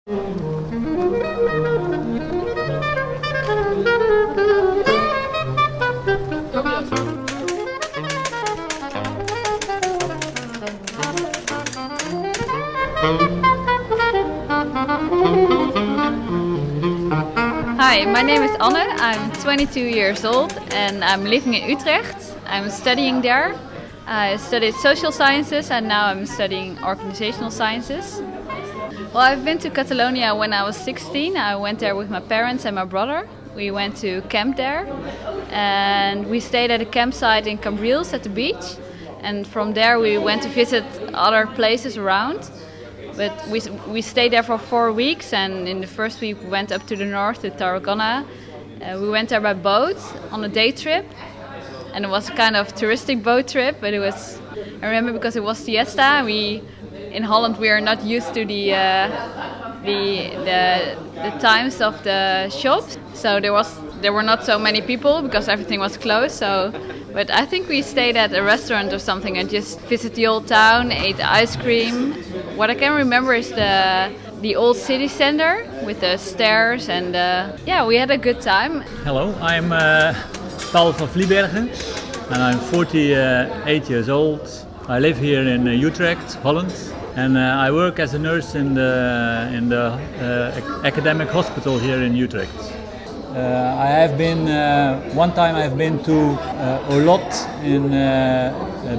Hi, my name is Anne. I'm 22 years old and I'm living in Utrecht. I'm studying there. I studied social sciences and now I'm studying organizational sciences. Well, I've been to Catalonia when I was 16. I went there with my parents and my brother. We went to camp there and we stayed at a campsite in Cambrils at the beach. And from there we went to visit other places around. But we stayed there for 4 weeks, and in the first week we went up to the north to Tarragona. We went there by boat on a day trip, and it was a kind of touristic boat trip. But it was, I remember, because it was siesta. In Holland we are not used to the times of the shops, so there were not so many people because everything was closed. But I think we stayed at a restaurant or something and just visited the old town, ate ice cream. What I can remember is the old city center with the stairs, and we had a good time. Hello, I'm Paul van Vliebergen and I'm 48 years old. I live here in Utrecht, Holland, and I work as a nurse in the academic hospital here in Utrecht. I have been, one time I've been to Olot in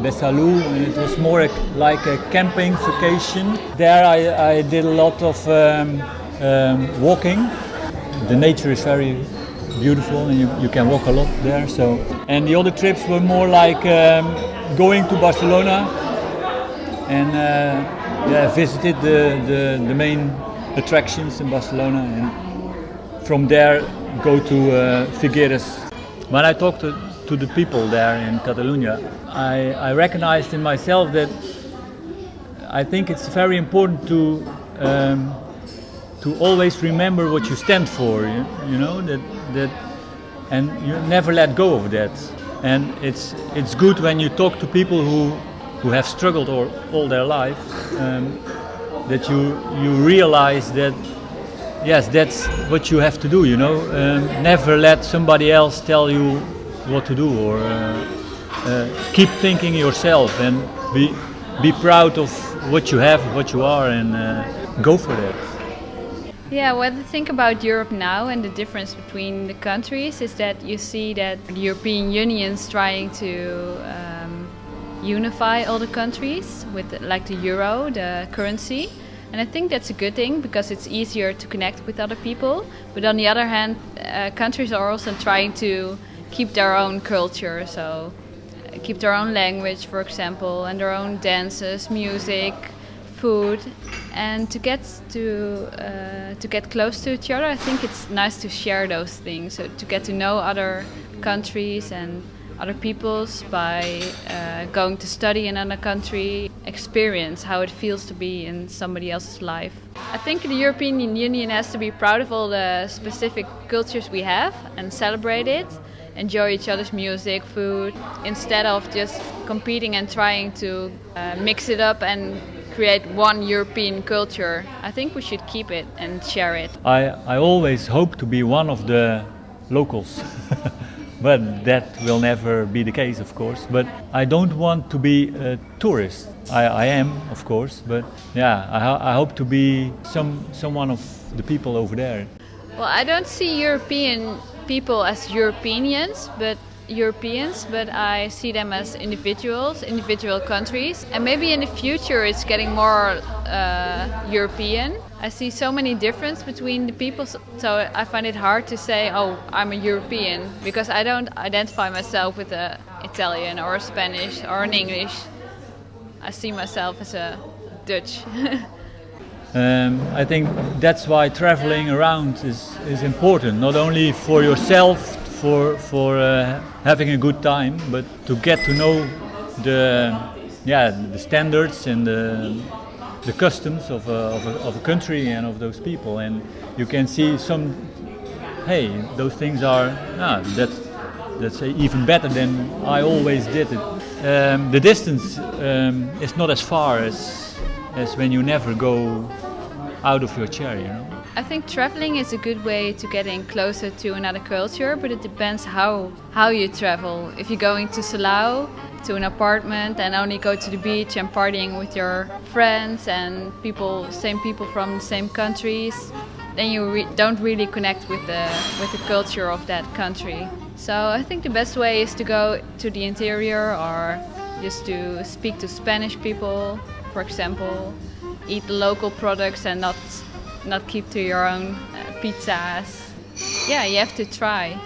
Besalú, and it was more like a camping vacation. There I did a lot of walking. The nature is very beautiful and you can walk a lot there. And the other trips were more like going to Barcelona and visited the main attractions in Barcelona, and from there go to Figueres. When I talked to the people there in Catalonia, I recognized in myself that I think it's very important to always remember what you stand for, you know, that and you never let go of that. And it's good when you talk to people who have struggled all their life, that you realize that yes, that's what you have to do, you know. Never let somebody else tell you what to do, or keep thinking yourself and be proud of what you have, what you are, and go for that. Yeah, what I think about Europe now and the difference between the countries is that you see that the European Union is trying to unify all the countries with like the euro, the currency. And I think that's a good thing because it's easier to connect with other people. But on the other hand, countries are also trying to keep their own culture, so keep their own language, for example, and their own dances, music, food. And to get close to each other, I think it's nice to share those things, so to get to know other countries and other peoples by going to study in another country, experience how it feels to be in somebody else's life. I think the European Union has to be proud of all the specific cultures we have and celebrate it, enjoy each other's music, food, instead of just competing and trying to mix it up and create one European culture. I think we should keep it and share it. I always hope to be one of the locals. But that will never be the case, of course. But I don't want to be a tourist. I am, of course, but yeah, I hope to be someone of the people over there. Well, I don't see European people as Europeans, but I see them as individuals, individual countries. And maybe in the future it's getting more European. I see so many differences between the people, so I find it hard to say, oh, I'm a European, because I don't identify myself with an Italian or a Spanish or an English. I see myself as a Dutch. I think that's why traveling around is important, not only for yourself, for having a good time, but to get to know the standards and the customs of a country and of those people, and you can see those things are that's even better than I always did it. The distance is not as far as when you never go out of your chair, you know. I think traveling is a good way to get in closer to another culture, but it depends how you travel. If you're going to Salau, to an apartment and only go to the beach and partying with your friends and same people from the same countries, then you don't really connect with the culture of that country. So I think the best way is to go to the interior or just to speak to Spanish people, for example, eat local products and not keep to your own pizzas. Yeah, you have to try.